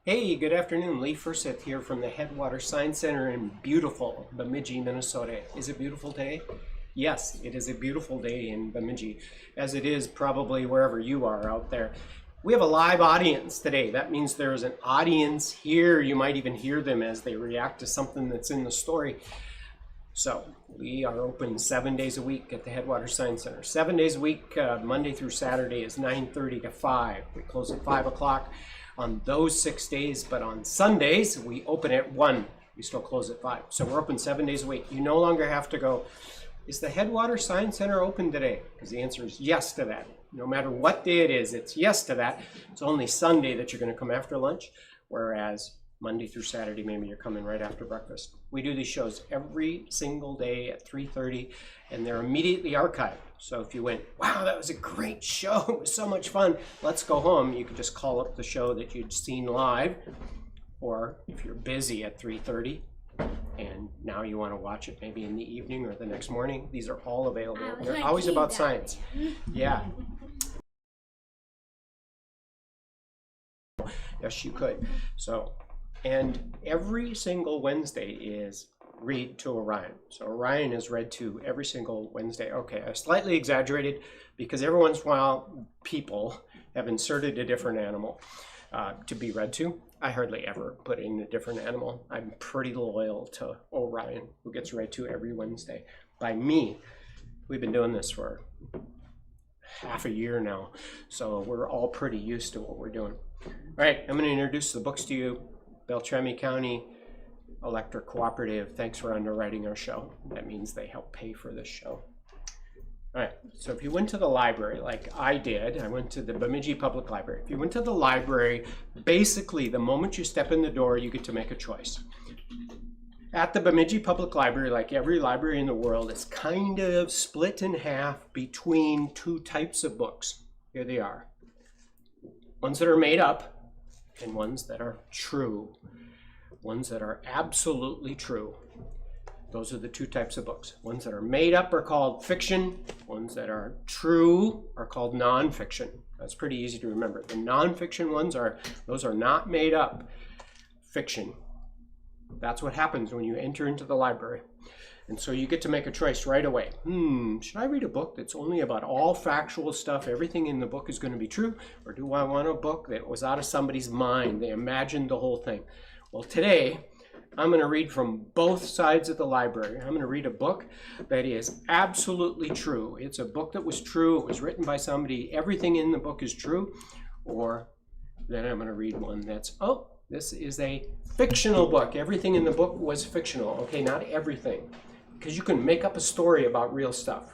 Hey, good afternoon. Lee Furseth here from the Headwaters Science Center in beautiful Bemidji, Minnesota. Is it beautiful day? Yes, it is a beautiful day in Bemidji, as it is probably wherever you are out there. We have a live audience today. That means there's an audience here. You might even hear them as they react to something that's in the story. So we are open 7 days a week at the Headwaters Science Center. 7 days a week, Monday through Saturday is 9:30 to 5. We close at 5 o'clock on those 6 days, but on Sundays we open at 1. We still close at 5. So we're open 7 days a week. You no longer have to go, is the Headwaters Science Center open today? Because the answer is yes to that. No matter what day it is, it's yes to that. It's only Sunday that you're going to come after lunch, whereas Monday through Saturday, maybe you're coming right after breakfast. We do these shows every single day at 3:30, and they're immediately archived. So if you went, wow, that was a great show, it was so much fun, let's go home, you can just call up the show that you'd seen live, or if you're busy at 3:30, and now you want to watch it maybe in the evening or the next morning, these are all available. They're always about science. Yeah. Yes, you could. So, and every single Wednesday is Read to Orion. So Orion is read to every single Wednesday. Okay, I slightly exaggerated because every once in a while people have inserted a different animal to be read to. I hardly ever put in a different animal. I'm pretty loyal to Orion, who gets read to every Wednesday by me. We've been doing this for half a year now, so we're all pretty used to what we're doing. All right, I'm going to introduce the books to you. Beltrami County Electric Cooperative, thanks for underwriting our show. That means they help pay for this show. All right, so if you went to the library like I did, I went to the Bemidji Public Library. If you went to the library, basically the moment you step in the door, you get to make a choice. At the Bemidji Public Library, like every library in the world, it's kind of split in half between two types of books. Here they are. Ones that are made up and ones that are true. Ones that are absolutely true. Those are the two types of books. Ones that are made up are called fiction. Ones that are true are called nonfiction. That's pretty easy to remember. The nonfiction ones those are not made up fiction. That's what happens when you enter into the library. And so you get to make a choice right away. Should I read a book that's only about all factual stuff? Everything in the book is going to be true? Or do I want a book that was out of somebody's mind? They imagined the whole thing. Well, today, I'm going to read from both sides of the library. I'm going to read a book that is absolutely true. It's a book that was true. It was written by somebody. Everything in the book is true. Or then I'm going to read one that's, this is a fictional book. Everything in the book was fictional. Okay, not everything. Because you can make up a story about real stuff.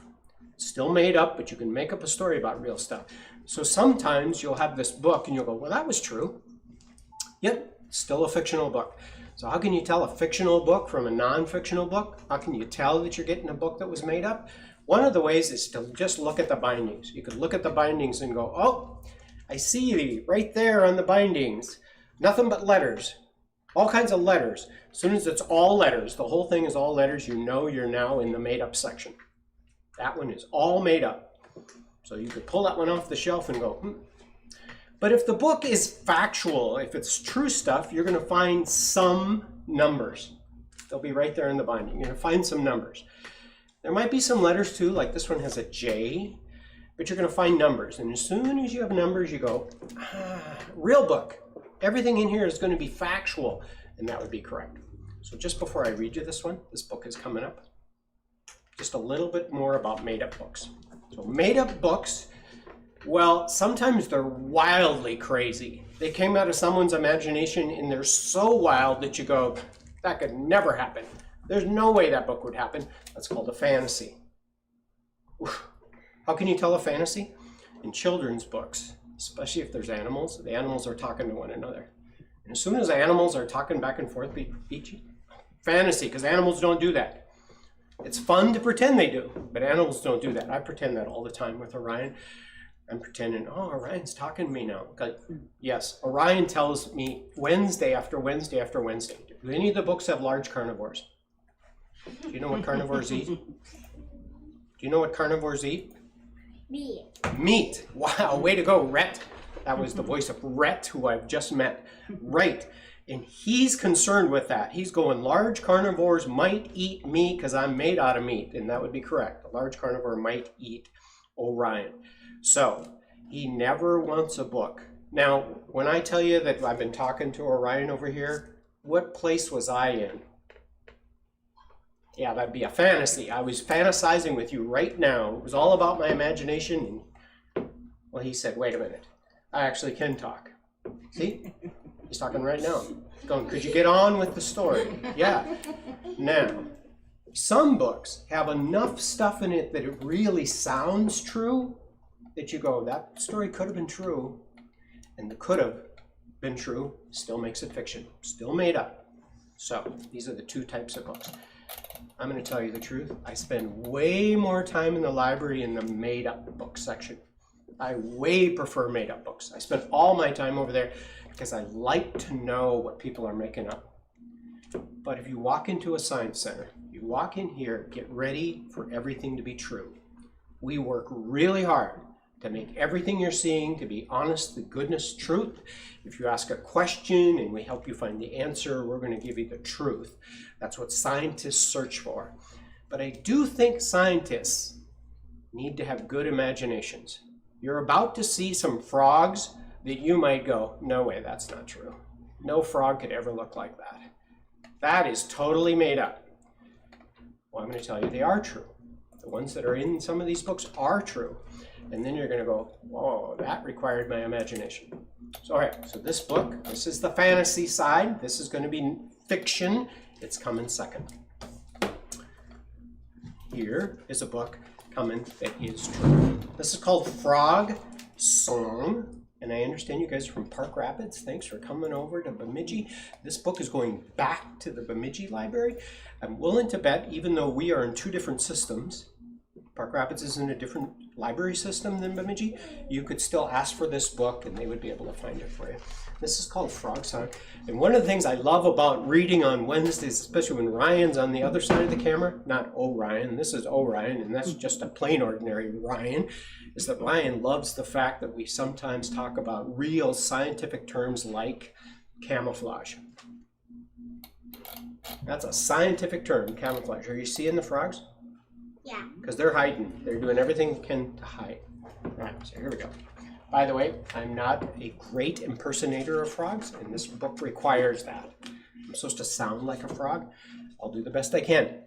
It's still made up, but you can make up a story about real stuff. So sometimes you'll have this book and you'll go, well, that was true. Yep, still a fictional book. So how can you tell a fictional book from a non-fictional book? How can you tell that you're getting a book that was made up? One of the ways is to just look at the bindings. You could look at the bindings and go, oh, I see right there on the bindings. Nothing but letters. All kinds of letters. As soon as it's all letters, the whole thing is all letters, you know you're now in the made up section. That one is all made up. So you could pull that one off the shelf and go, But if the book is factual, if it's true stuff, you're going to find some numbers. They'll be right there in the binding. You're going to find some numbers. There might be some letters too, like this one has a J, but you're going to find numbers. And as soon as you have numbers, you go, real book. Everything in here is going to be factual, and that would be correct. So just before I read you this one, this book is coming up. Just a little bit more about made-up books. So made-up books, well, sometimes they're wildly crazy. They came out of someone's imagination, and they're so wild that you go, that could never happen. There's no way that book would happen. That's called a fantasy. How can you tell a fantasy? In children's books, especially if there's animals, the animals are talking to one another. And as soon as animals are talking back and forth, fantasy, because animals don't do that. It's fun to pretend they do, but animals don't do that. I pretend that all the time with Orion. I'm pretending, oh, Orion's talking to me now. Yes, Orion tells me Wednesday after Wednesday after Wednesday. Do any of the books have large carnivores? Do you know what carnivores eat? Do you know what carnivores eat? Meat. Meat. Wow, way to go, Rhett. That was the voice of Rhett, who I've just met. Right. And he's concerned with that. He's going, large carnivores might eat me because I'm made out of meat. And that would be correct. A large carnivore might eat Orion. So he never wants a book. Now, when I tell you that I've been talking to Orion over here, what place was I in? Yeah, that'd be a fantasy. I was fantasizing with you right now. It was all about my imagination. And, well, he said, wait a minute. I actually can talk. See? He's talking right now. Going, could you get on with the story? Yeah. Now, some books have enough stuff in it that it really sounds true that you go, that story could have been true. And the could have been true still makes it fiction, still made up. So these are the two types of books. I'm going to tell you the truth. I spend way more time in the library in the made up book section. I way prefer made up books. I spend all my time over there because I like to know what people are making up. But if you walk into a science center, you walk in here, get ready for everything to be true. We work really hard to make everything you're seeing to be honest, the goodness, truth. If you ask a question and we help you find the answer, we're going to give you the truth. That's what scientists search for. But I do think scientists need to have good imaginations. You're about to see some frogs that you might go, no way, that's not true. No frog could ever look like that. That is totally made up. Well, I'm going to tell you they are true. The ones that are in some of these books are true. And then you're going to go, whoa, that required my imagination. So, all right, so this book, this is the fantasy side. This is going to be fiction. It's coming second. Here is a book coming that is true. This is called Frog Song. And I understand you guys are from Park Rapids. Thanks for coming over to Bemidji. This book is going back to the Bemidji Library. I'm willing to bet, even though we are in two different systems, Park Rapids is in a different library system than Bemidji, you could still ask for this book and they would be able to find it for you. This is called Frog Song. And one of the things I love about reading on Wednesdays, especially when Ryan's on the other side of the camera, not Orion, this is Orion, and that's just a plain ordinary Ryan, is that Ryan loves the fact that we sometimes talk about real scientific terms like camouflage. That's a scientific term, camouflage. Are you seeing the frogs? Yeah. Because they're hiding. They're doing everything they can to hide. All right, so here we go. By the way, I'm not a great impersonator of frogs, and this book requires that. I'm supposed to sound like a frog. I'll do the best I can.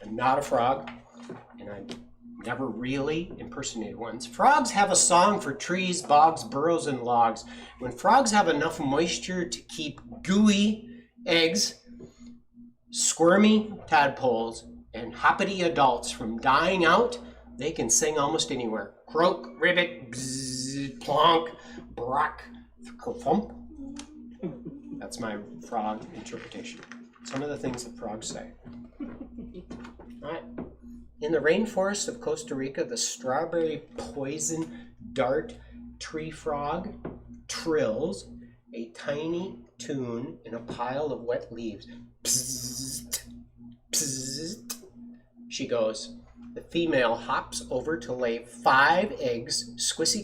I'm not a frog, and I never really impersonated ones. Frogs have a song for trees, bogs, burrows, and logs. When frogs have enough moisture to keep gooey eggs, squirmy tadpoles, and hoppity adults from dying out, they can sing almost anywhere. Croak, ribbit, bzz, plonk, brock, thump. That's my frog interpretation. Some of the things that frogs say. All right. In the rainforest of Costa Rica, the strawberry poison dart tree frog trills a tiny tune in a pile of wet leaves. Bzzzt, bzzzt. She goes. The female hops over to lay 5 eggs, squishy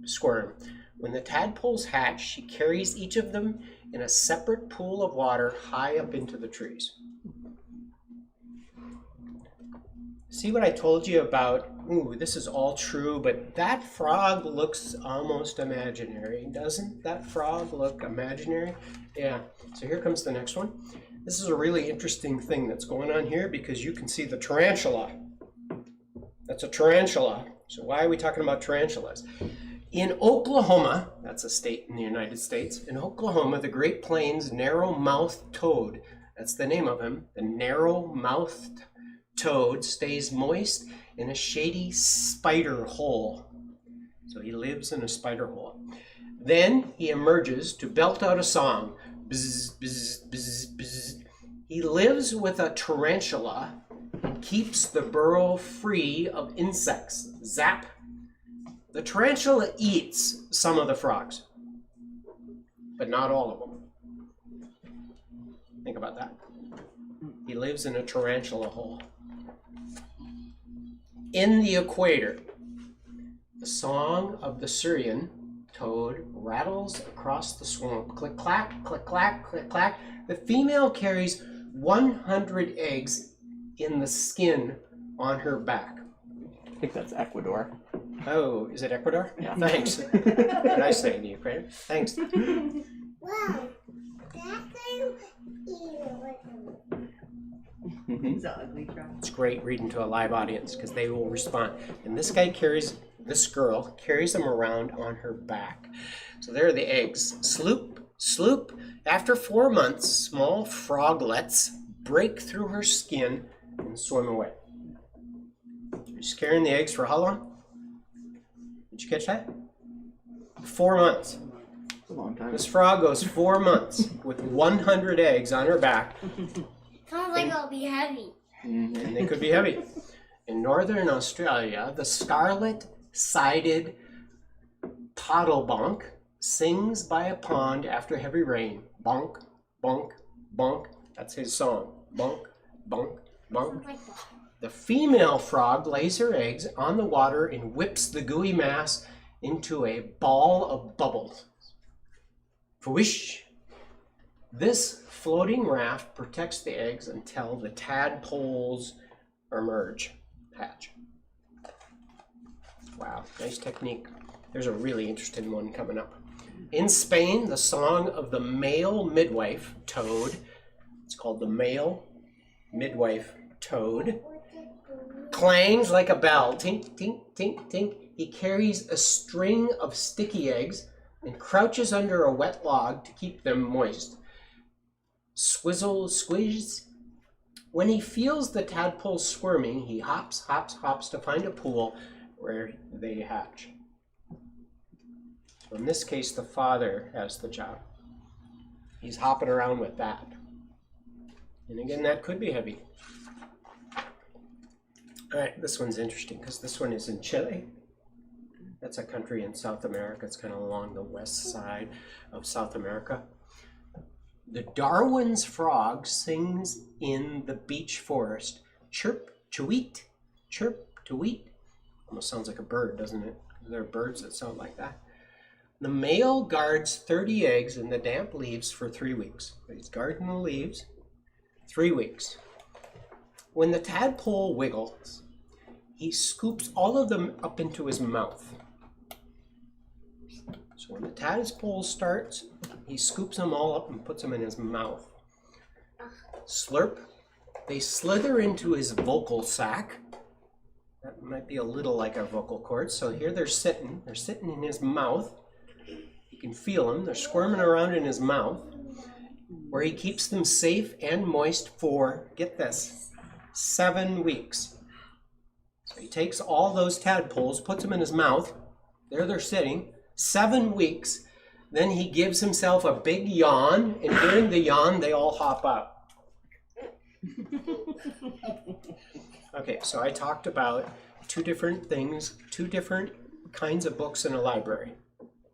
squirm. When the tadpoles hatch, she carries each of them in a separate pool of water high up into the trees. See what I told you about, ooh, this is all true, but that frog looks almost imaginary. Doesn't that frog look imaginary? Yeah, so here comes the next one. This is a really interesting thing that's going on here because you can see the tarantula. That's a tarantula. So why are we talking about tarantulas? In Oklahoma, that's a state in the United States, in Oklahoma, the Great Plains narrow-mouthed toad, that's the name of him, the narrow-mouthed toad stays moist in a shady spider hole. So he lives in a spider hole. Then he emerges to belt out a song. Bzz, bzz, bzz, bzz. He lives with a tarantula and keeps the burrow free of insects. Zap. The tarantula eats some of the frogs, but not all of them. Think about that. He lives in a tarantula hole. In the equator, The song of the Syrian toad rattles across the swamp. Click, clack, click, clack, click, clack. The female carries 100 eggs in the skin on her back. I think that's Ecuador. Oh, is it Ecuador? Yeah. Thanks. What did I say in Ukraine? Thanks. Wow, that thing Mhm. ugly crap. It's great reading to a live audience because they will respond. And this girl carries them around on her back. So there are the eggs. Sloop, sloop. After 4 months, small froglets break through her skin and swim away. She's carrying the eggs for how long? Did you catch that? 4 months. It's a long time. This frog goes 4 months with 100 eggs on her back, sounds like it'll be heavy. and they could be heavy. In northern Australia, the scarlet-sided pottlebonk sings by a pond after heavy rain. Bonk, bonk, bonk. That's his song. Bonk, bonk, bonk. Sounds like that. The female frog lays her eggs on the water and whips the gooey mass into a ball of bubbles. Fwish! This floating raft protects the eggs until the tadpoles hatch. Wow, nice technique. There's a really interesting one coming up. In Spain, the song of the male midwife toad, it's called the male midwife toad, clangs like a bell. Tink, tink, tink, tink. He carries a string of sticky eggs and crouches under a wet log to keep them moist. Swizzle, squiz. When he feels the tadpoles squirming, he hops, hops, hops to find a pool where they hatch. So in this case, the father has the job. He's hopping around with that. And again, that could be heavy. All right, this one's interesting because this one is in Chile. That's a country in South America. It's kind of along the west side of South America. The Darwin's frog sings in the beech forest. Chirp, tweet, chirp, tweet. Almost sounds like a bird, doesn't it? There are birds that sound like that. The male guards 30 eggs in the damp leaves for 3 weeks. He's guarding the leaves 3 weeks. When the tadpole wiggles, he scoops all of them up into his mouth. So when the tadpole starts, he scoops them all up and puts them in his mouth. Slurp. They slither into his vocal sac. That might be a little like our vocal cords. So here they're sitting in his mouth. You can feel them. They're squirming around in his mouth, where he keeps them safe and moist for, get this, 7 weeks. So he takes all those tadpoles, puts them in his mouth. There they're sitting. 7 weeks. Then he gives himself a big yawn, and during the yawn, they all hop out. Okay, so I talked about 2 different things, 2 different kinds of books in a library.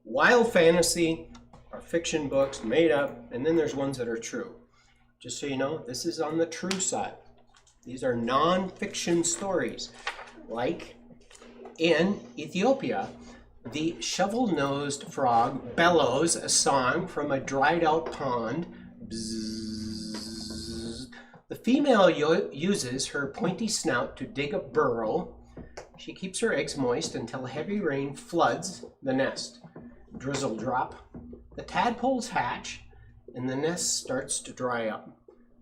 Wild fantasy are fiction books made up, and then there's ones that are true. Just so you know, this is on the true side. These are non-fiction stories. Like in Ethiopia, the shovel-nosed frog bellows a song from a dried-out pond. Bzzz. The female uses her pointy snout to dig a burrow. She keeps her eggs moist until heavy rain floods the nest. Drizzle drop. The tadpoles hatch, and the nest starts to dry up.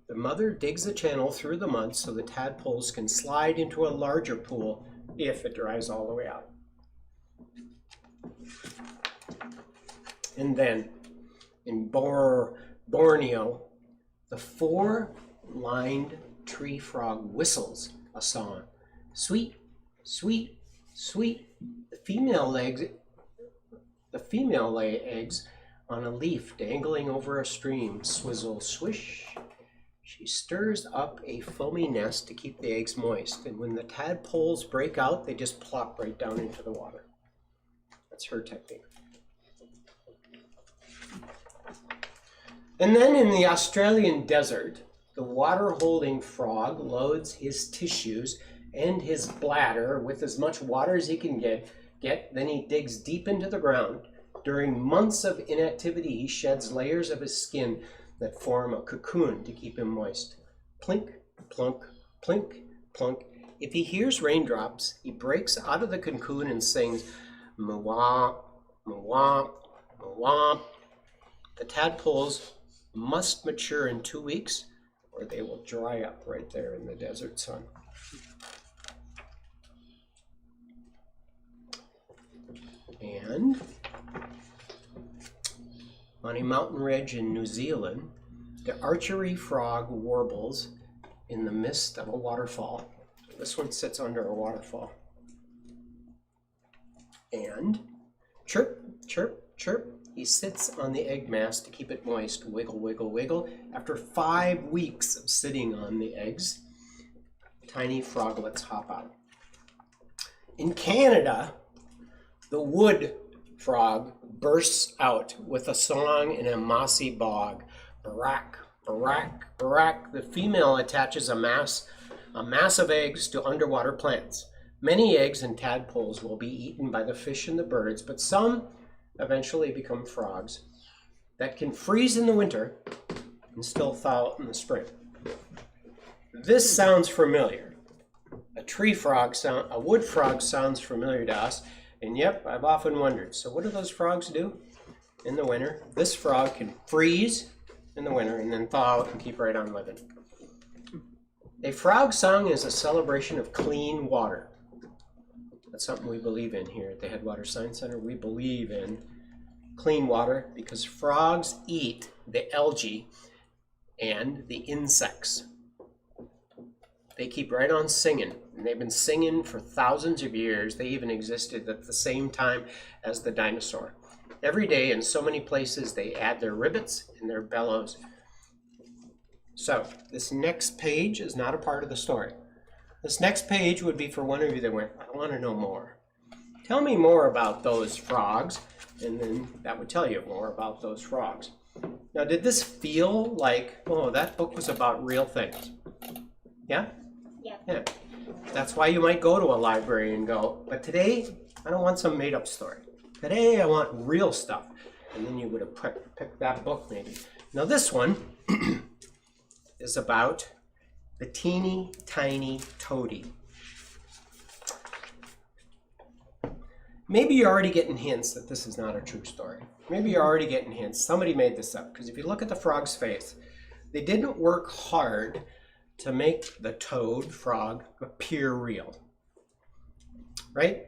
The mother digs a channel through the mud so the tadpoles can slide into a larger pool if it dries all the way out. And then, in Borneo, the 4-lined tree frog whistles a song. Sweet, sweet, sweet. The female lay eggs on a leaf dangling over a stream. Swizzle, swish. She stirs up a foamy nest to keep the eggs moist. And when the tadpoles break out, they just plop right down into the water. That's her technique. And then in the Australian desert, the water-holding frog loads his tissues and his bladder with as much water as he can get Then he digs deep into the ground. During months of inactivity, he sheds layers of his skin that form a cocoon to keep him moist. Plink, plunk, plink, plunk. If he hears raindrops, he breaks out of the cocoon and sings, mwah, mwah, mwah. The tadpoles must mature in 2 weeks, or they will dry up right there in the desert sun. And on a mountain ridge in New Zealand, the archery frog warbles in the midst of a waterfall. This one sits under a waterfall. And chirp, chirp, chirp. He sits on the egg mass to keep it moist. Wiggle, wiggle, wiggle. After 5 weeks of sitting on the eggs, tiny froglets hop out. In Canada, the wood frog bursts out with a song in a mossy bog. Barack, barack, barack. The female attaches a mass of eggs to underwater plants. Many eggs and tadpoles will be eaten by the fish and the birds, but some eventually become frogs that can freeze in the winter and still thaw out in the spring. This sounds familiar. A wood frog sounds familiar to us. And yep, I've often wondered, so what do those frogs do in the winter? This frog can freeze in the winter and then thaw out and keep right on living. A frog song is a celebration of clean water. That's something we believe in here at the Headwaters Science Center. We believe in clean water because frogs eat the algae and the insects. They keep right on singing. And they've been singing for thousands of years. They even existed at the same time as the dinosaur. Every day in so many places they add their ribbits and their bellows. So this next page is not a part of the story. This next page would be for one of you that went, I want to know more. Tell me more about those frogs, and then that would tell you more about those frogs. Now, did this feel like, oh, that book was about real things? Yeah? Yeah. That's why you might go to a library and go, but today, I don't want some made-up story. Today, I want real stuff. And then you would have picked that book, maybe. Now, this one is about the teeny tiny toady. Maybe you're already getting hints that this is not a true story. Maybe you're already getting hints. Somebody made this up. Because if you look at the frog's face, they didn't work hard to make the toad frog appear real. Right?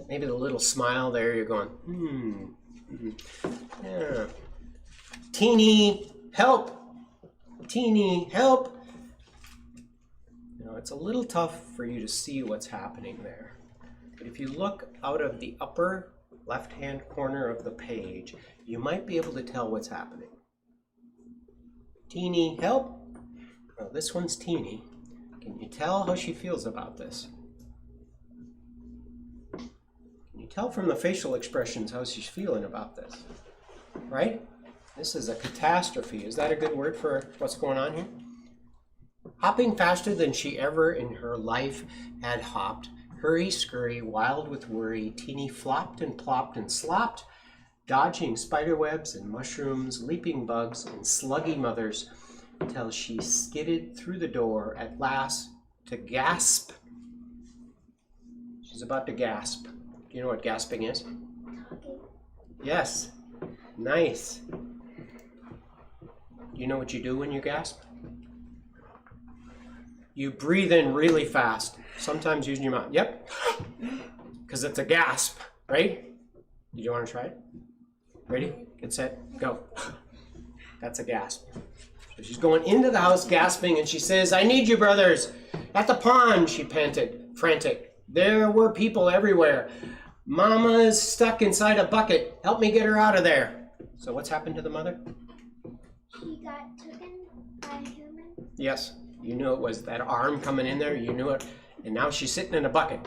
Maybe the little smile there, you're going, yeah. Teeny, help! Teeny, help! You know, it's a little tough for you to see what's happening there. But if you look out of the upper left-hand corner of the page, you might be able to tell what's happening. Teeny, help! Well, this one's Teeny. Can you tell how she feels about this? Can you tell from the facial expressions how she's feeling about this? Right? This is a catastrophe. Is that a good word for what's going on here? Hopping faster than she ever in her life had hopped, hurry, scurry, wild with worry, Teeny flopped and plopped and slopped, dodging spiderwebs and mushrooms, leaping bugs and sluggy mothers, till she skidded through the door at last to gasp. She's about to gasp. Do you know what gasping is? Yes. Nice. Do you know what you do when you gasp? You breathe in really fast, sometimes using your mouth. Yep. Because it's a gasp, right? Did you want to try it? Ready? Get set, go. That's a gasp. So she's going into the house gasping, and she says, I need you, brothers. At the pond, she panted, frantic. There were people everywhere. Mama's stuck inside a bucket. Help me get her out of there. So what's happened to the mother? She got taken by a human. Yes, you knew it was that arm coming in there. You knew it. And now she's sitting in a bucket.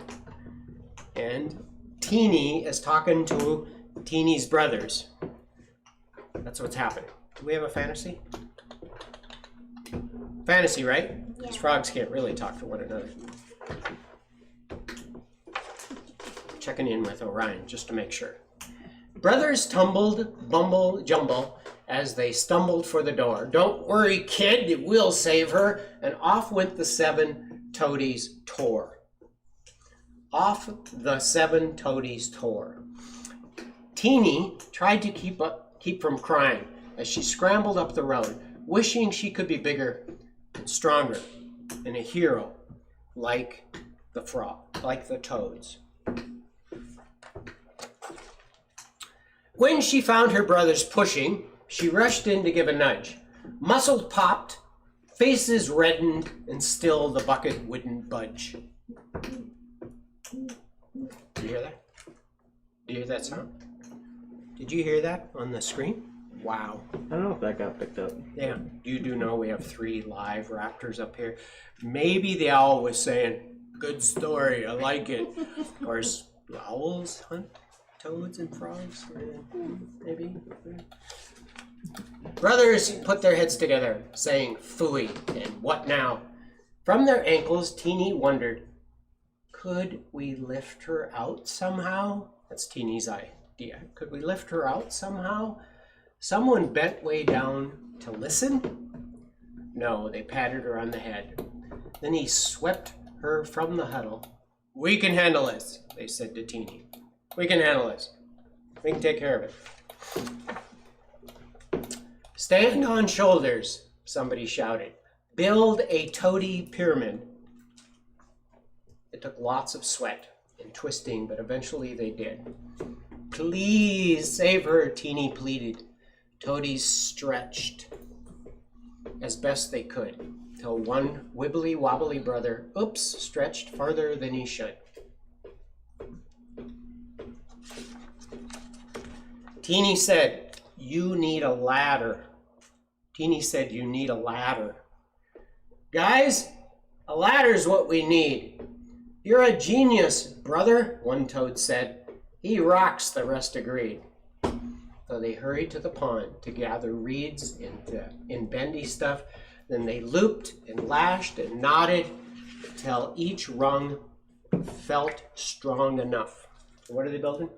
And Teeny is talking to Teeny's brothers. That's what's happening. Do we have a fantasy? Fantasy, right? Because frogs can't really talk to one another. checking in with Orion just to make sure. Brothers tumbled, bumble, jumble, as they stumbled for the door. Don't worry, kid, we'll save her. And off went the 7 toadies tore. Off the 7 toadies tore. Teeny tried to keep from crying as she scrambled up the road, wishing she could be bigger and stronger and a hero like the frog, like the toads. When she found her brothers pushing, she rushed in to give a nudge. Muscles popped, faces reddened, and still the bucket wouldn't budge. Did you hear that? Did you hear that sound? Did you hear that on the screen? Wow. I don't know if that got picked up. Yeah, you do know we have 3 live raptors up here. Maybe the owl was saying, good story, I like it. Of course, owls hunt toads and frogs, maybe. Brothers put their heads together, saying, phooey, and what now? From their ankles, Teeny wondered, could we lift her out somehow? That's Teeny's idea. Could we lift her out somehow? Someone bent way down to listen? No, they patted her on the head. Then he swept her from the huddle. We can handle this, they said to Teeny. We can handle this. We can take care of it. Stand on shoulders, somebody shouted. Build a toady pyramid. It took lots of sweat and twisting, but eventually they did. Please save her, Teeny pleaded. Toadies stretched as best they could, till one wibbly-wobbly brother, stretched farther than he should. Teeny said, you need a ladder. Teeny said, you need a ladder. Guys, a ladder's what we need. You're a genius, brother, one toad said. He rocks, the rest agreed. So they hurried to the pond to gather reeds and bendy stuff. Then they looped and lashed and knotted till each rung felt strong enough. What are they building?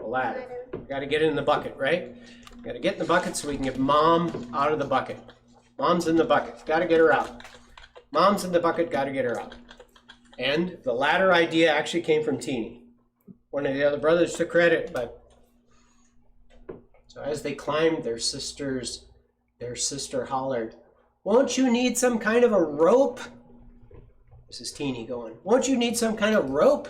A ladder. Got to get in the bucket, right? Got to get in the bucket so we can get Mom out of the bucket. Mom's in the bucket. Got to get her out. Mom's in the bucket. Got to get her out. And the ladder idea actually came from Teeny. One of the other brothers took credit, but so as they climbed, their sister hollered, won't you need some kind of a rope? This is Teeny going, won't you need some kind of rope?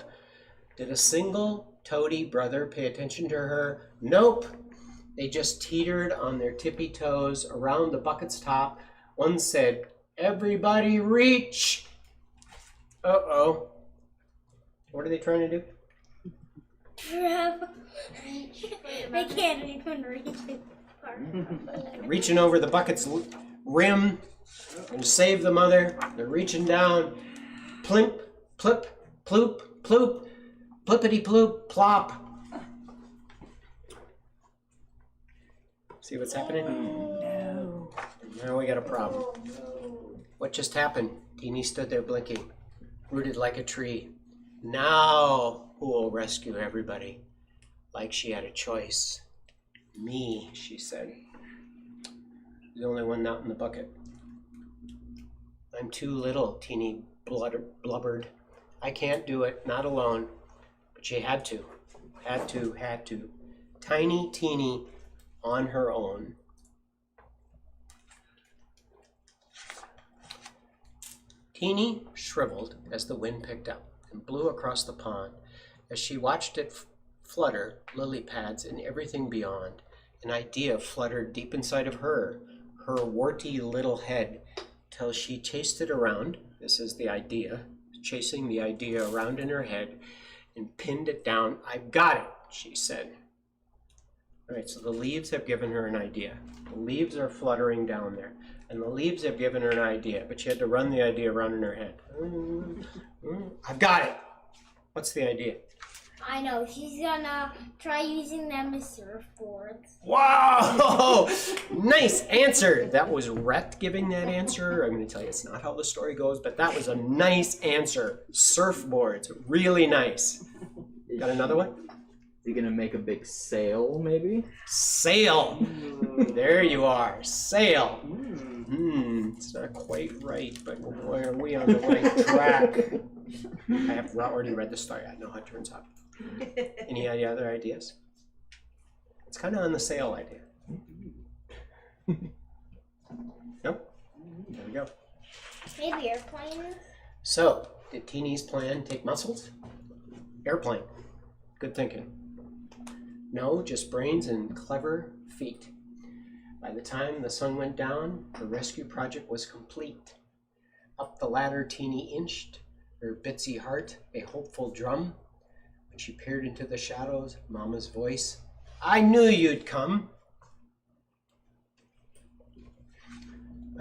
Did a single toady brother pay attention to her? Nope. They just teetered on their tippy toes around the bucket's top. One said, everybody reach. Uh-oh. What are they trying to do? I can't even reach it far. Reaching over the bucket's rim and save the mother. They're reaching down. Plimp, plip, ploop, ploop, plippity ploop, plop. See what's happening? No. Now we got a problem. What just happened? Teeny stood there blinking, rooted like a tree. Now who will rescue everybody? Like she had a choice. Me, she said. The only one not in the bucket. I'm too little, Teeny blubbered. I can't do it, not alone. But she had to. Had to. Tiny Teeny on her own. Teeny shriveled as the wind picked up and blew across the pond. As she watched it flutter, lily pads and everything beyond, an idea fluttered deep inside of her warty little head, till she chased it around. This is the idea, chasing the idea around in her head, and pinned it down. I've got it, she said. All right, so the leaves have given her an idea. The leaves are fluttering down there, and the leaves have given her an idea, but she had to run the idea around in her head. I've got it. What's the idea? I know. She's gonna try using them as surfboards. Wow! Nice answer. That was Rhett giving that answer. I'm going to tell you it's not how the story goes, but that was a nice answer. Surfboards. Really nice. Got another one? Is he gonna make a big sail, maybe? Sail. There you are. Sail. It's not quite right, but boy, are we on the right track. I have already read the story. I know how it turns out. Any other ideas? It's kind of on the sail idea. Nope. There we go. Maybe airplanes. So, did Teeny's plan take muscles? Airplane. Good thinking. No, just brains and clever feet. By the time the sun went down, the rescue project was complete. Up the ladder Teeny inched, her bitsy heart a hopeful drum. When she peered into the shadows, Mama's voice, I knew you'd come.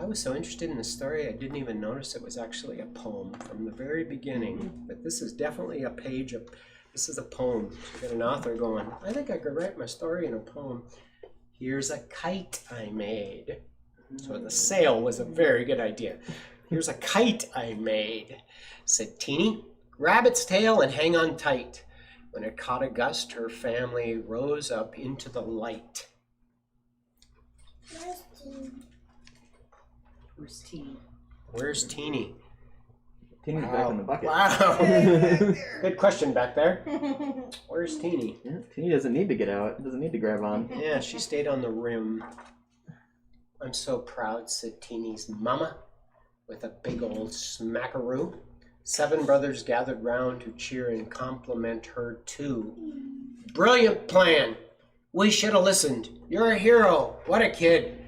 I was so interested in the story, I didn't even notice it was actually a poem from the very beginning. But this is definitely a page of, this is a poem. You got an author going, I think I could write my story in a poem. Here's a kite I made. So the sail was a very good idea. Here's a kite I made, said Teeny. Grab its tail and hang on tight. When it caught a gust, her family rose up into the light. Where's Teeny? Where's Teeny? Where's Teeny? Teeny's back in the bucket. Wow. Good question back there. Where's Teeny? Yeah, Teeny doesn't need to get out. Doesn't need to grab on. Yeah, she stayed on the rim. I'm so proud, said Teeny's mama, with a big old smackaroo. 7 brothers gathered round to cheer and compliment her too. Brilliant plan. We should have listened. You're a hero. What a kid.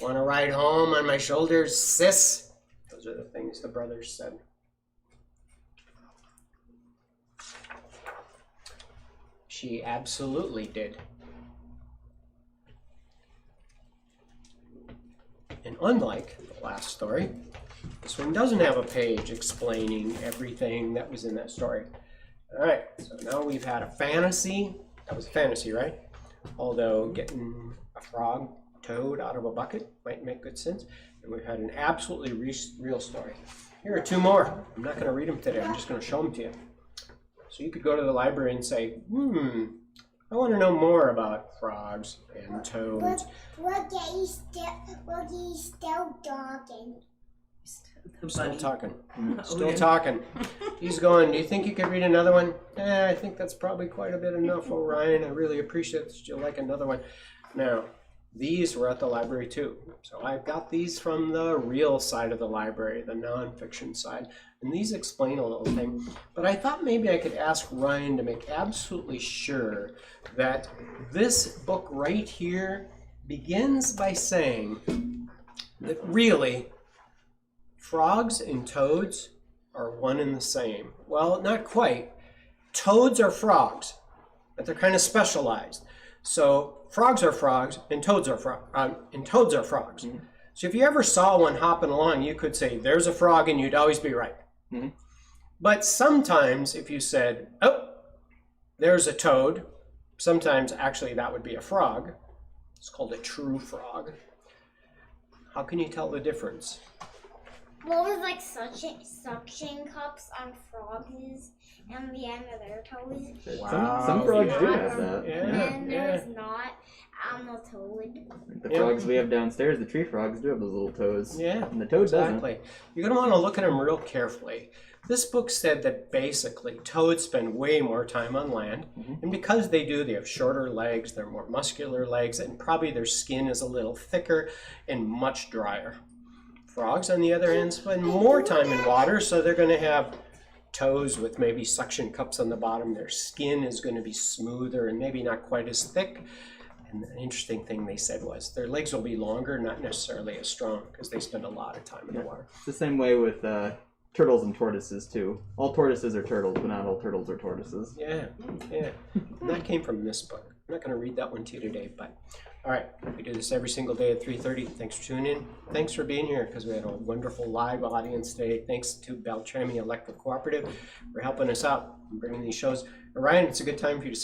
Want to ride home on my shoulders, sis? Those are the things the brothers said. She absolutely did. And unlike the last story, this one doesn't have a page explaining everything that was in that story. All right, so now we've had a fantasy. That was a fantasy, right? Although getting a frog toad out of a bucket might make good sense. And we've had an absolutely real story. Here are 2 more. I'm not going to read them today. I'm just going to show them to you. So you could go to the library and say, I want to know more about frogs and toads. Woogie's still talking. Still talking. Oh, Still yeah. talking. He's going, do you think you could read another one? I think that's probably quite a bit enough, Orion. I really appreciate that you'll like another one. Now, these were at the library too. So I've got these from the real side of the library, the nonfiction side. And these explain a little thing. But I thought maybe I could ask Ryan to make absolutely sure that this book right here begins by saying that really frogs and toads are one and the same. Well, not quite. Toads are frogs, but they're kind of specialized. So frogs are frogs, and toads are frogs. Mm-hmm. So if you ever saw one hopping along, you could say, "There's a frog," and you'd always be right. Mm-hmm. But sometimes, if you said, "Oh, there's a toad," sometimes actually that would be a frog. It's called a true frog. How can you tell the difference? What was like suction cups on frogs and the end of their toes? Wow. Some frogs do Yeah. have that. And there's not on the toad. The frogs we have downstairs, the tree frogs, do have those little toes. Yeah, And the toad exactly. You're going to want to look at them real carefully. This book said that basically toads spend way more time on land. Mm-hmm. And because they do, they have shorter legs, they're more muscular legs, and probably their skin is a little thicker and much drier. Frogs, on the other hand, spend more time in water, so they're going to have toes with maybe suction cups on the bottom. Their skin is going to be smoother and maybe not quite as thick. And the interesting thing they said was their legs will be longer, not necessarily as strong, because they spend a lot of time in the water. It's the same way with turtles and tortoises, too. All tortoises are turtles, but not all turtles are tortoises. Yeah, yeah. And that came from this book. I'm not going to read that one to you today, but All right, we do this every single day at 3:30. Thanks for tuning in. Thanks for being here because we had a wonderful live audience today. Thanks to Beltrami Electric Cooperative for helping us out and bringing these shows. Ryan, it's a good time for you to